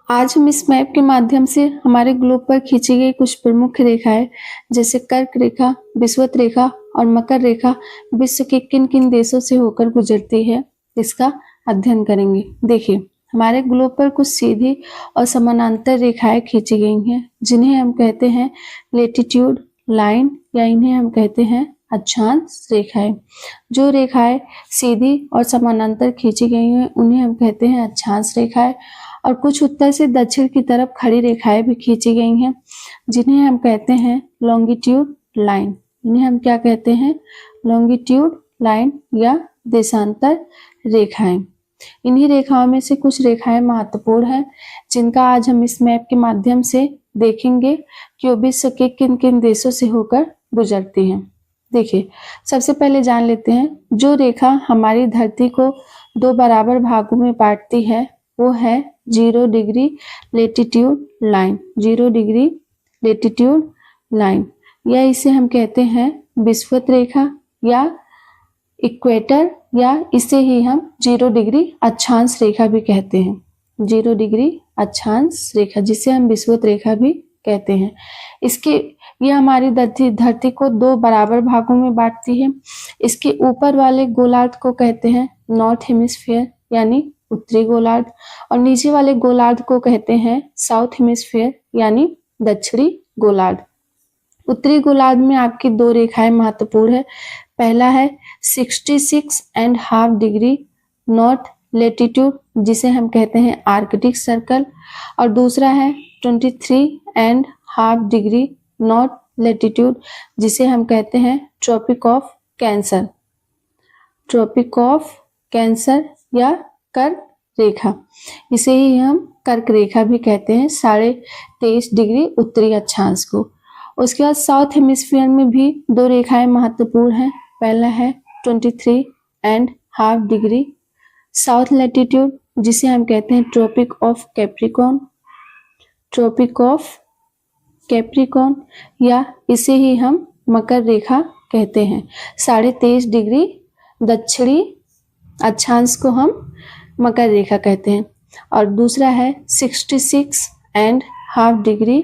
आज हम इस मैप के माध्यम से हमारे ग्लोब पर खींची गई कुछ प्रमुख रेखाएं जैसे कर्क रेखा, विषुवत रेखा और मकर रेखा विश्व के किन किन देशों से होकर गुजरती है, इसका अध्ययन करेंगे। देखिए, हमारे ग्लोब पर कुछ सीधी और समानांतर रेखाएं खींची गई हैं, जिन्हें हम कहते हैं लेटिट्यूड लाइन या इन्हें हम कहते हैं अक्षांश रेखाएं। जो रेखाएं सीधी और समानांतर खींची गई हैं, उन्हें हम कहते हैं अक्षांश रेखाएं। और कुछ उत्तर से दक्षिण की तरफ खड़ी रेखाएं भी खींची गई हैं, जिन्हें हम कहते हैं लॉन्गिट्यूड लाइन। इन्हें हम क्या कहते हैं? लॉन्गिट्यूड लाइन या देशांतर रेखाएं। इन्हीं रेखाओं में से कुछ रेखाएं महत्वपूर्ण हैं, जिनका आज हम इस मैप के माध्यम से देखेंगे कि वो विश्व के किन किन देशों से होकर गुजरती हैं। देखिए, सबसे पहले जान लेते हैं जो रेखा हमारी धरती को दो बराबर भागों में बांटती है वो है 0 degree latitude line. 0 degree latitude line या इसे हम कहते हैं विषुवत रेखा या इक्वेटर, या इसे ही हम 0 डिग्री अक्षांश रेखा भी कहते हैं। 0 डिग्री अक्षांश रेखा जिसे हम विषुवत रेखा भी कहते हैं। ये हमारी धरती को दो बराबर भागों में बांटती है। इसके ऊपर वाले गोलार्ध को कहते हैं नॉर्थ हेमिस्फीयर यानी उत्तरी गोलार्ध, और नीचे वाले गोलार्ध को कहते हैं साउथ हेमिस्फीयर यानी दक्षिणी गोलार्ध। उत्तरी गोलार्ध में आपकी दो रेखाएं महत्वपूर्ण है। पहला है 66.5 डिग्री नॉर्थ लेटिट्यूड जिसे हम कहते हैं आर्कटिक सर्कल, और दूसरा है 23.5 डिग्री नॉर्थ लेटिट्यूड जिसे हम कहते हैं tropic of cancer. Tropic of cancer या कर्क रेखा, इसे ही हम कर्क रेखा भी कहते हैं, 23.5 डिग्री उत्तरी अक्षांश को। उसके बाद साउथ हेमिस्फीयर में भी दो रेखाएं महत्वपूर्ण हैं। पहला है 23.5 डिग्री साउथ लैटिट्यूड जिसे हम कहते हैं tropic of Capricorn. Tropic of Capricorn या इसे ही हम मकर रेखा कहते हैं। 23.5 डिग्री दक्षिणी अक्षांश को हम मकर रेखा कहते हैं। और दूसरा है 66.5 डिग्री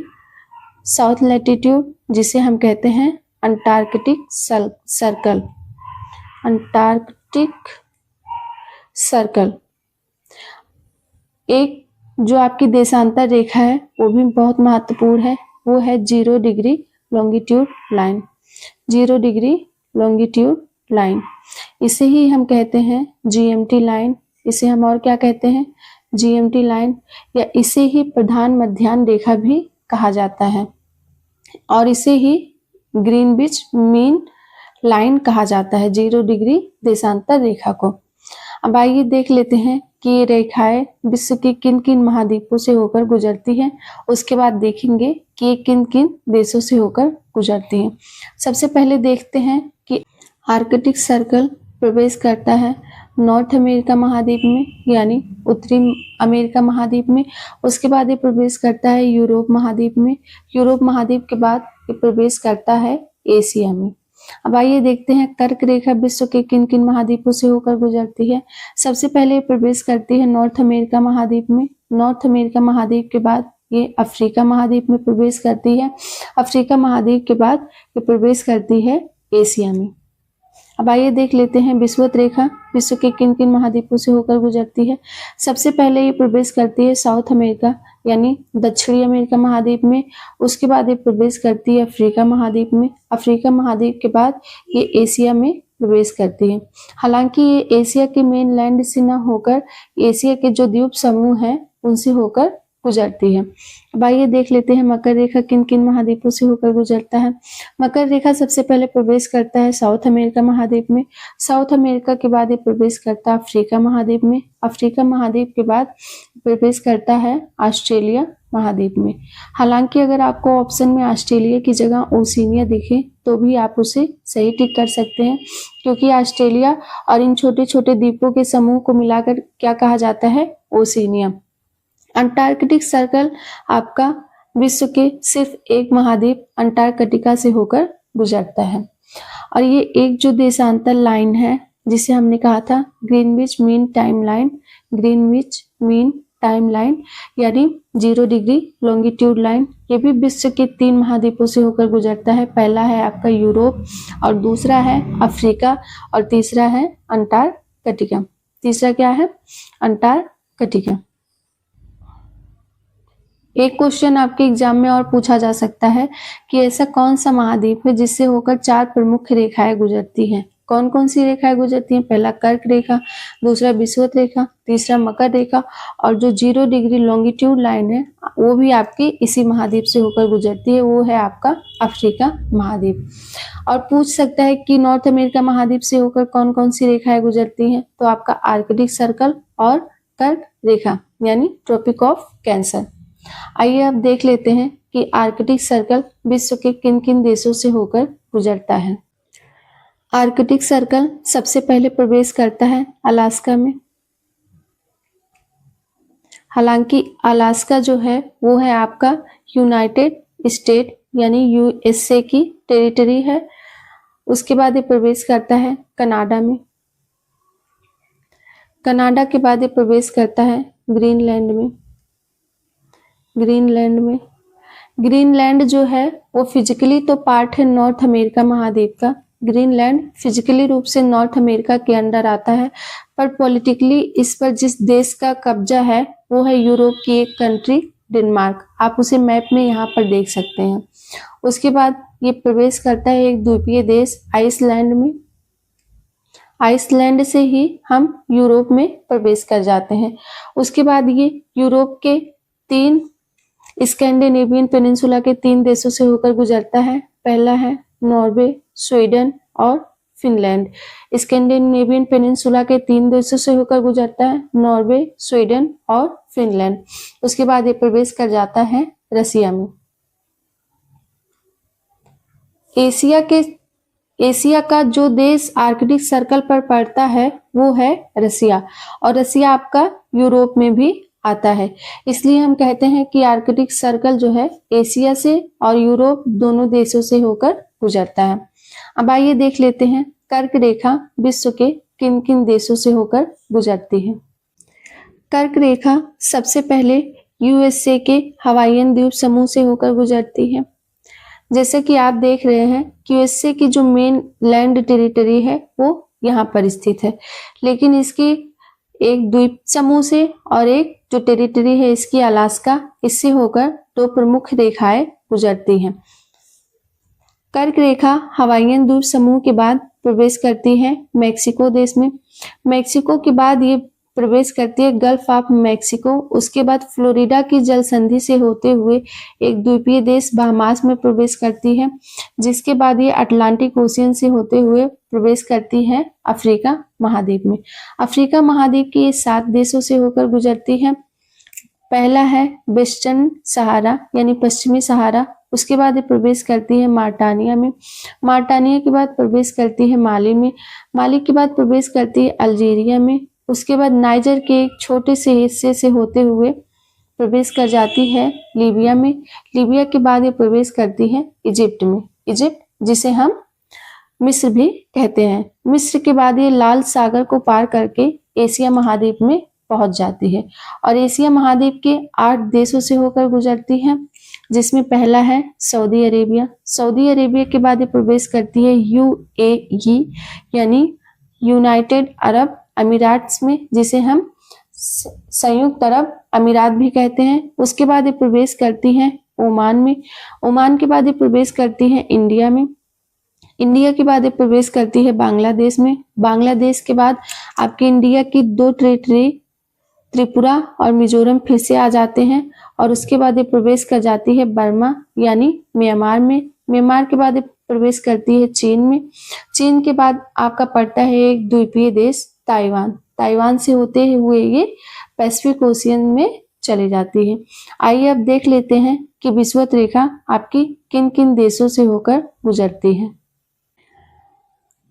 साउथ लैटिट्यूड जिसे हम कहते हैं अंटार्कटिक सर्कल। Antarctic circle. एक जो आपकी देशांतर रेखा है वो भी बहुत महत्वपूर्ण है, वो है 0 degree longitude line. 0 degree longitude line, इसे ही हम कहते हैं जीएमटी लाइन। इसे हम और क्या कहते हैं? जीएमटी लाइन, या इसे ही प्रधान मध्याह्न रेखा भी कहा जाता है, और इसे ही ग्रीनविच मीन लाइन कहा जाता है, 0 डिग्री देशांतर रेखा को। अब आइए देख लेते हैं कि ये रेखाएं विश्व के किन किन महाद्वीपों से होकर गुजरती हैं। उसके बाद देखेंगे कि ये किन किन देशों से होकर गुजरती हैं। सबसे पहले देखते हैं कि आर्कटिक सर्कल प्रवेश करता है नॉर्थ अमेरिका महाद्वीप में यानी उत्तरी अमेरिका महाद्वीप में। उसके बाद ये प्रवेश करता है यूरोप महाद्वीप में। यूरोप महाद्वीप के बाद ये प्रवेश करता है एशिया में। अब आइए देखते हैं कर्क रेखा विश्व के किन किन महाद्वीपों से होकर गुजरती है। सबसे पहले प्रवेश करती है नॉर्थ अमेरिका महाद्वीप में। नॉर्थ अमेरिका महाद्वीप के बाद ये अफ्रीका महाद्वीप में प्रवेश करती है। अफ्रीका महाद्वीप के बाद ये प्रवेश करती है एशिया में। अब आइए देख लेते हैं विषुवत रेखा विश्व के किन किन महाद्वीपों से होकर गुजरती है। सबसे पहले ये प्रवेश करती है साउथ अमेरिका यानी दक्षिणी अमेरिका महाद्वीप में। उसके बाद ये प्रवेश करती है अफ्रीका महाद्वीप में। अफ्रीका महाद्वीप के बाद ये एशिया में प्रवेश करती है। हालांकि ये एशिया के मेन लैंड से न होकर एशिया के जो द्वीप समूह हैं उनसे होकर गुजरती है। अब आइए देख लेते हैं मकर रेखा किन किन महाद्वीपों से होकर गुजरता है। मकर रेखा सबसे पहले प्रवेश करता है साउथ अमेरिका महाद्वीप में। साउथ अमेरिका के बाद ये प्रवेश करता है अफ्रीका महाद्वीप में। अफ्रीका महाद्वीप के बाद प्रवेश करता है ऑस्ट्रेलिया महाद्वीप में। हालांकि अगर आपको ऑप्शन में ऑस्ट्रेलिया की जगह ओशिनिया दिखे तो भी आप उसे सही टिक कर सकते हैं, क्योंकि ऑस्ट्रेलिया और इन छोटे छोटे द्वीपों के समूह को मिलाकर क्या कहा जाता है? ओशिनिया। अंटार्कटिक सर्कल आपका विश्व के सिर्फ एक महाद्वीप अंटार्कटिका से होकर गुजरता है। और ये एक जो देशांतर लाइन है जिसे हमने कहा था Greenwich mean time line, Greenwich mean time line यानी 0 डिग्री लॉन्गिट्यूड लाइन। ये भी विश्व के 3 महाद्वीपों से होकर गुजरता है। पहला है आपका यूरोप और दूसरा है अफ्रीका और तीसरा है अंटार्कटिका। तीसरा क्या है? अंटार्कटिका। एक क्वेश्चन आपके एग्जाम में और पूछा जा सकता है कि ऐसा कौन सा महाद्वीप है जिससे होकर 4 प्रमुख रेखाएं गुजरती हैं? कौन कौन सी रेखाएं गुजरती हैं? पहला कर्क रेखा, दूसरा विषुवत रेखा, तीसरा मकर रेखा और जो 0 डिग्री लॉन्गिट्यूड लाइन है वो भी आपकी इसी महाद्वीप से होकर गुजरती है, वो है आपका अफ्रीका महाद्वीप। और पूछ सकता है कि नॉर्थ अमेरिका महाद्वीप से होकर कौन कौन सी रेखाएं गुजरती हैं? तो आपका आर्कटिक सर्कल और कर्क रेखा यानी ट्रॉपिक ऑफ कैंसर। आइए अब देख लेते हैं कि आर्कटिक सर्कल विश्व के किन किन देशों से होकर गुजरता है। आर्कटिक सर्कल सबसे पहले प्रवेश करता है अलास्का में। हालांकि अलास्का जो है वो है आपका यूनाइटेड स्टेट यानी यूएसए की टेरिटरी है। उसके बाद ये प्रवेश करता है कनाडा में। कनाडा के बाद ये प्रवेश करता है ग्रीनलैंड में। ग्रीनलैंड जो है वो फिजिकली तो पार्ट है नॉर्थ अमेरिका महाद्वीप का। ग्रीनलैंड फिजिकली रूप से नॉर्थ अमेरिका के अंडर आता है, पर पॉलिटिकली इस पर जिस देश का कब्जा है वो है यूरोप की एक कंट्री डेनमार्क। आप उसे मैप में यहाँ पर देख सकते हैं। उसके बाद ये प्रवेश करता है एक द्वीपीय देश आइसलैंड में। आइसलैंड से ही हम यूरोप में प्रवेश कर जाते हैं। उसके बाद ये यूरोप के 3 स्कैंडिनेवियन पेनिनसुला के 3 देशों से होकर गुजरता है। पहला है नॉर्वे, स्वीडन और फिनलैंड। स्कैंडिनेवियन पेनिनसुला के 3 देशों से होकर गुजरता है, नॉर्वे, स्वीडन और फिनलैंड। उसके बाद ये प्रवेश कर जाता है रसिया में। एशिया का जो देश आर्कटिक सर्कल पर पड़ता है वो है रसिया, और रसिया आपका यूरोप में भी आता है। इसलिए हम कहते हैं कि आर्कटिक सर्कल जो है एशिया से और यूरोप दोनों देशों से होकर गुजरता है। अब आइए देख लेते हैं कर्क रेखा विश्व के किन किन देशों से होकर गुजरती है। कर्क रेखा सबसे पहले यूएसए के हवाईयन द्वीप समूह से होकर गुजरती है। जैसे कि आप देख रहे हैं कि यूएसए की जो मेन लैंड टेरिटरी है वो यहाँ पर स्थित है, लेकिन इसकी एक द्वीप समूह से और एक जो टेरिटरी है इसकी अलास्का, इससे होकर 2 प्रमुख रेखाएं गुजरती हैं। कर्क रेखा हवाईयन द्वीप समूह के बाद प्रवेश करती है मेक्सिको देश में। मेक्सिको के बाद ये प्रवेश करती है गल्फ ऑफ मेक्सिको। उसके बाद फ्लोरिडा की जल संधि से होते हुए एक द्वीपीय देश बहामास में प्रवेश करती है, जिसके बाद ये अटलांटिक ओशियन से होते हुए प्रवेश करती है अफ्रीका महाद्वीप में। अफ्रीका महाद्वीप की ये 7 देशों से होकर गुजरती है। पहला है वेस्टर्न सहारा यानी पश्चिमी सहारा। उसके बाद ये प्रवेश करती है मार्टानिया में। मार्टानिया के बाद प्रवेश करती है माली में। माली के बाद प्रवेश करती है अल्जीरिया में। उसके बाद नाइजर के एक छोटे से हिस्से से होते हुए प्रवेश कर जाती है लीबिया में। लीबिया के बाद ये प्रवेश करती है इजिप्ट में। इजिप्ट जिसे हम मिस्र भी कहते हैं। मिस्र के बाद ये लाल सागर को पार करके एशिया महाद्वीप में पहुंच जाती है और एशिया महाद्वीप के 8 देशों से होकर गुजरती है, जिसमें पहला है सऊदी अरेबिया। सऊदी अरेबिया के बाद ये प्रवेश करती है यूएई यानी यूनाइटेड अरब अमीरात्स में, जिसे हम संयुक्त अरब अमीरात भी कहते हैं। उसके बाद ये प्रवेश करती हैं ओमान में। ओमान के बाद ये प्रवेश करती हैं इंडिया में। इंडिया के बाद ये प्रवेश करती है बांग्लादेश में। बांग्लादेश के बाद आपकी इंडिया की 2 टेरिटरी त्रिपुरा और मिजोरम फिर से आ जाते हैं और उसके बाद ये प्रवेश कर जाती है बर्मा यानी म्यांमार में। म्यांमार के बाद ये प्रवेश करती है चीन में। चीन के बाद आपका पड़ता है एक द्वीपीय देश ताइवान। ताइवान से होते हुए ये पैसिफिक ओशियन में चली जाती है। आइए अब देख लेते हैं कि विषुवत रेखा आपकी किन किन देशों से होकर गुजरती है।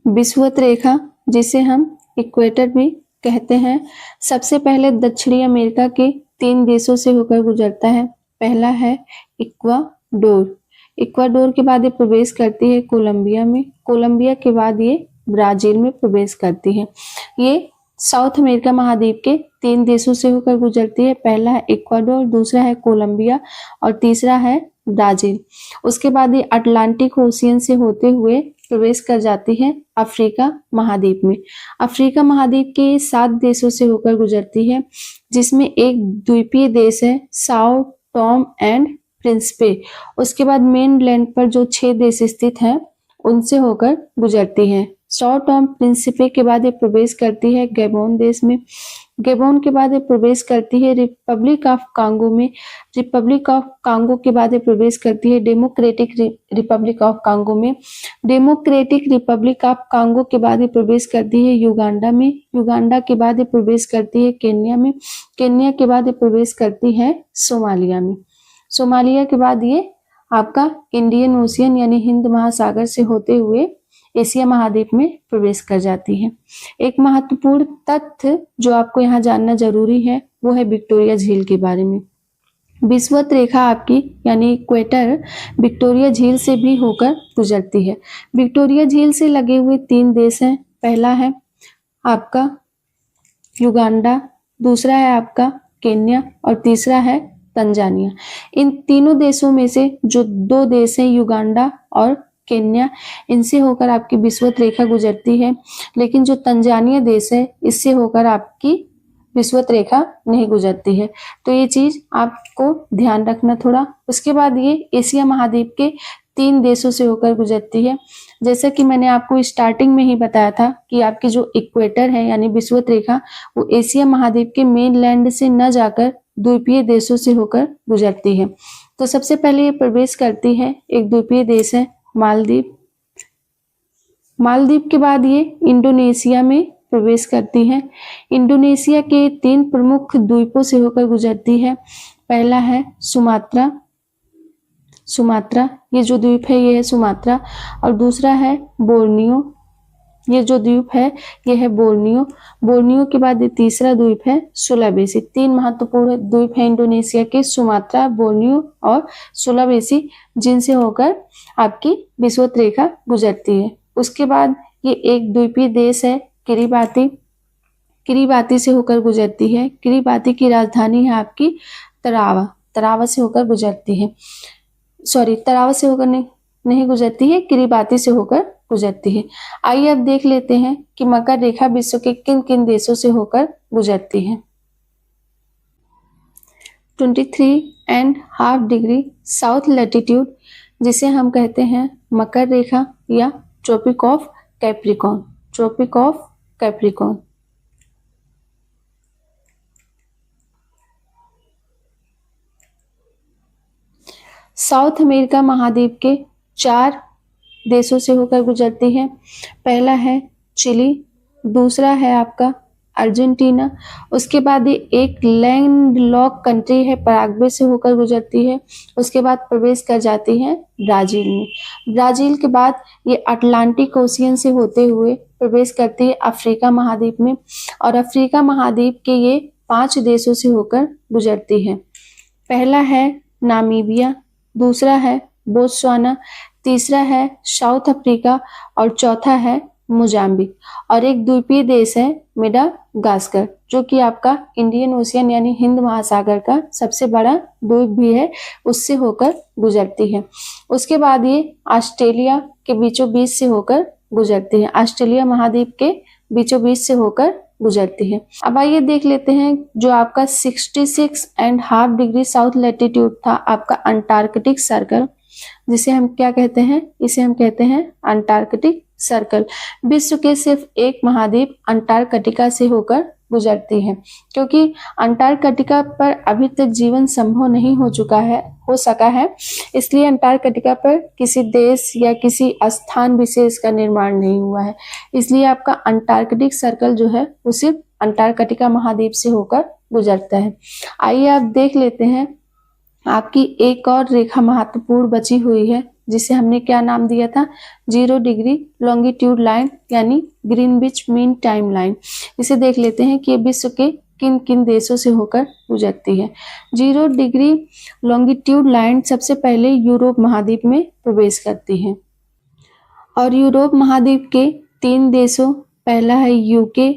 विषुवत रेखा जिसे हम इक्वेटर भी कहते हैं, सबसे पहले दक्षिणी अमेरिका के 3 देशों से होकर गुजरता है। पहला है इक्वाडोर। इक्वाडोर के बाद ये प्रवेश करती है कोलंबिया में। कोलंबिया के बाद ये ब्राजील में प्रवेश करती है। ये साउथ अमेरिका महाद्वीप के 3 देशों से होकर गुजरती है। पहला है इक्वाडोर, दूसरा है कोलंबिया और तीसरा है ब्राजील। उसके बाद ये अटलांटिक ओशियन से होते हुए प्रवेश कर जाती है अफ्रीका महाद्वीप में। अफ्रीका महाद्वीप के 7 देशों से होकर गुजरती है, जिसमें एक द्वीपीय देश है साओ टॉम एंड प्रिंसिपे। उसके बाद मेन लैंड पर जो 6 देश स्थित हैं उनसे होकर गुजरती है। साओ टॉम प्रिंसिपे के बाद ये प्रवेश करती है गैबोन देश में। गैबोन के बाद ये प्रवेश करती है रिपब्लिक ऑफ कांगो में। रिपब्लिक ऑफ कांगो के बाद ये प्रवेश करती है डेमोक्रेटिक रिपब्लिक ऑफ कांगो में। डेमोक्रेटिक रिपब्लिक ऑफ कांगो के बाद ये प्रवेश करती है युगांडा में। युगांडा के बाद ये प्रवेश करती है केन्या में। केन्या के बाद ये प्रवेश करती है सोमालिया में। सोमालिया के बाद ये आपका इंडियन ओशियन यानी हिंद महासागर से होते हुए एशिया महाद्वीप में प्रवेश कर जाती है। एक महत्वपूर्ण तथ्य जो आपको यहाँ जानना जरूरी है वो है विक्टोरिया झील के बारे में। विषुवत रेखा आपकी यानी इक्वेटर विक्टोरिया झील से भी होकर गुजरती है। विक्टोरिया झील से लगे हुए 3 देश हैं। पहला है आपका युगांडा, दूसरा है आपका केन्या और तीसरा है तंजानिया। इन तीनों देशों में से जो 2 देश हैं युगांडा और केन्या, इनसे होकर आपकी विषुवत रेखा गुजरती है, लेकिन जो तंजानिया देश है इससे होकर आपकी विषुवत रेखा नहीं गुजरती है। तो ये चीज आपको ध्यान रखना थोड़ा। उसके बाद ये एशिया महाद्वीप के 3 देशों से होकर गुजरती है। जैसा कि मैंने आपको स्टार्टिंग में ही बताया था कि आपकी जो इक्वेटर है यानी विषुवत रेखा वो एशिया महाद्वीप के मेन लैंड से न जाकर द्वीपीय देशों से होकर गुजरती है। तो सबसे पहले ये प्रवेश करती है एक द्वीपीय देश है मालदीव। मालदीव के बाद ये इंडोनेशिया में प्रवेश करती है। इंडोनेशिया के 3 प्रमुख द्वीपों से होकर गुजरती है। पहला है सुमात्रा, ये जो द्वीप है ये है सुमात्रा, और दूसरा है बोर्नियो, ये जो द्वीप है ये है बोर्नियो। बोर्नियो के बाद ये तीसरा द्वीप है सुलावेसी। 3 महत्वपूर्ण द्वीप है इंडोनेशिया के, सुमात्रा, बोर्नियो और सुलावेसी, जिनसे होकर आपकी विषुवत रेखा गुजरती है। उसके बाद ये एक द्वीपीय देश है किरिबाती। किरिबाती से होकर गुजरती है। किरिबाती की राजधानी है आपकी तरावा। तरावा से होकर गुजरती है, सॉरी तरावा से होकर नहीं गुजरती है, किरिबाती से होकर गुजरती है। आइए अब देख लेते हैं कि मकर रेखा विश्व के किन किन देशों से होकर गुजरती है। 23.5 डिग्री साउथ लैटिट्यूड, जिसे हम कहते हैं मकर रेखा या tropic of Capricorn. Tropic of Capricorn. South America महाद्वीप के 4 देशों से होकर गुजरती है। पहला है चिली, दूसरा है आपका अर्जेंटीना, उसके बाद ये एक लैंडलॉक कंट्री है पराग्वे से होकर गुजरती है। उसके बाद प्रवेश कर जाती है ब्राजील में। ब्राजील के बाद ये अटलांटिक ओशियन से होते हुए प्रवेश करती है अफ्रीका महाद्वीप में, और अफ्रीका महाद्वीप के ये 5 देशों से होकर गुजरती है। पहला है नामीबिया, दूसरा है बोत्सवाना, तीसरा है साउथ अफ्रीका और चौथा है मोजाम्बिक, और एक द्वीपीय देश है मेडागास्कर, जो कि आपका इंडियन ओशियन यानी हिंद महासागर का सबसे बड़ा द्वीप भी है, उससे होकर गुजरती है। उसके बाद ये ऑस्ट्रेलिया के बीचों बीच से होकर गुजरती है। ऑस्ट्रेलिया महाद्वीप के बीचों बीच से होकर गुजरती है। अब आइए देख लेते हैं जो आपका 66.5 डिग्री साउथ लैटिट्यूड था, आपका अंटार्कटिक सर्कल, जिसे हम क्या कहते हैं, इसे हम कहते हैं अंटार्कटिक सर्कल। विश्व के सिर्फ एक महाद्वीप अंटार्कटिका से होकर गुजरती है, क्योंकि अंटार्कटिका पर अभी तक जीवन संभव नहीं हो सका है, इसलिए अंटार्कटिका पर किसी देश या किसी स्थान विशेष का निर्माण नहीं हुआ है। इसलिए आपका अंटार्कटिक सर्कल जो है वो सिर्फ अंटार्कटिका महाद्वीप से होकर गुजरता है। आइए आप देख लेते हैं आपकी एक और रेखा महत्वपूर्ण बची हुई है, जिसे हमने क्या नाम दिया था, 0 डिग्री लॉन्गिट्यूड लाइन यानी ग्रीनविच मीन टाइम लाइन। इसे देख लेते हैं कि ये विश्व के किन किन देशों से होकर गुजरती है। 0 डिग्री लॉन्गिट्यूड लाइन सबसे पहले यूरोप महाद्वीप में प्रवेश करती है, और यूरोप महाद्वीप के 3 देशों, पहला है यूके,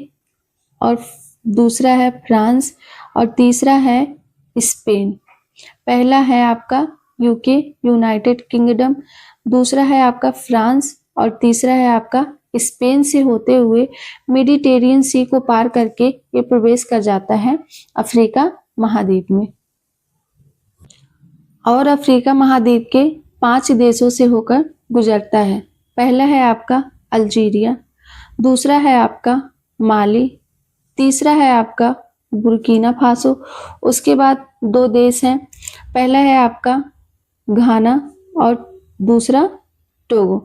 और दूसरा है फ्रांस और तीसरा है स्पेन। पहला है आपका यूके यूनाइटेड किंगडम, दूसरा है आपका फ्रांस और तीसरा है आपका स्पेन से होते हुए मेडिटेरियन सी को पार करके ये प्रवेश कर जाता है अफ्रीका महाद्वीप में। और अफ्रीका महाद्वीप के 5 देशों से होकर गुजरता है। पहला है आपका अल्जीरिया, दूसरा है आपका माली, तीसरा है आपका बुर्किना फासो, उसके बाद 2 देश हैं, पहला है आपका घाना और दूसरा टोगो।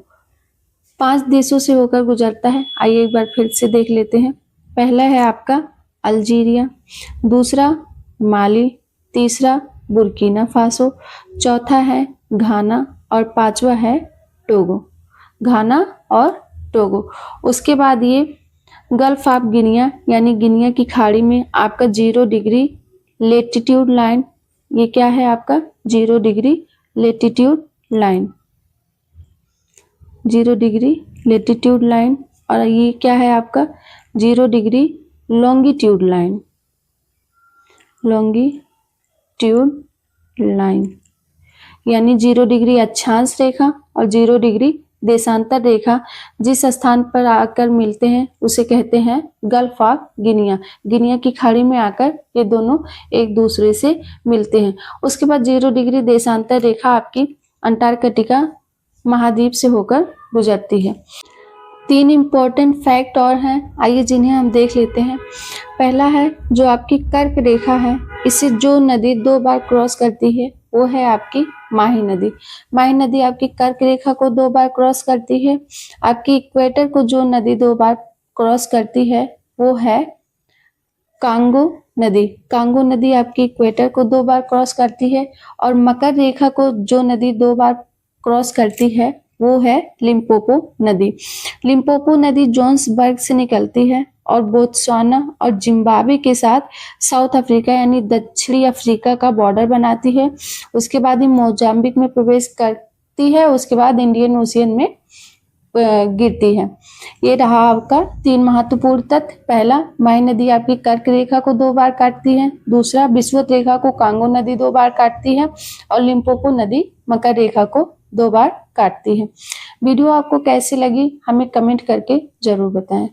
5 देशों से होकर गुजरता है। आइए एक बार फिर से देख लेते हैं। पहला है आपका अल्जीरिया, दूसरा माली, तीसरा बुर्किना फासो, चौथा है घाना और पांचवा है टोगो। घाना और टोगो। उसके बाद ये गल्फ ऑफ गिनिया यानी गिनिया की खाड़ी में आपका 0 डिग्री लेटीट्यूड लाइन, ये क्या है आपका 0 degree latitude line, 0 degree latitude line. और ये क्या है आपका 0 degree longitude line, longitude line यानी 0 डिग्री अक्षांश रेखा और 0 डिग्री देशांतर रेखा जिस स्थान पर आकर मिलते हैं उसे कहते हैं गल्फ ऑफ गिनिया। गिनिया की खाड़ी में आकर ये दोनों एक दूसरे से मिलते हैं। उसके बाद 0 डिग्री देशांतर रेखा आपकी अंटार्कटिका महाद्वीप से होकर गुजरती है। 3 इम्पोर्टेंट फैक्ट और हैं, आइए जिन्हें हम देख लेते हैं। पहला है जो आपकी कर्क रेखा है, इसे जो नदी 2 बार क्रॉस करती है वो है आपकी माही नदी। माही नदी आपकी कर्क रेखा को 2 बार क्रॉस करती है। आपकी इक्वेटर को जो नदी 2 बार क्रॉस करती है वो है कांगो नदी। कांगो नदी आपकी इक्वेटर को 2 बार क्रॉस करती है। और मकर रेखा को जो नदी 2 बार क्रॉस करती है वो है लिम्पोपो नदी। लिम्पोपो नदी जोन्सबर्ग से निकलती है और बोत्सवाना और जिम्बाब्वे के साथ साउथ अफ्रीका यानी दक्षिणी अफ्रीका का बॉर्डर बनाती है। उसके बाद ये मोजाम्बिक में प्रवेश करती है, उसके बाद इंडियन ओशियन में गिरती है। ये रहा आपका 3 महत्वपूर्ण तथ्य। पहला, माही नदी आपकी कर्क रेखा को 2 बार काटती है। दूसरा, विषुवत रेखा को कांगो नदी 2 बार काटती है और लिम्पोपो नदी मकर रेखा को 2 बार काटती है। वीडियो आपको कैसी लगी हमें कमेंट करके जरूर बताएं।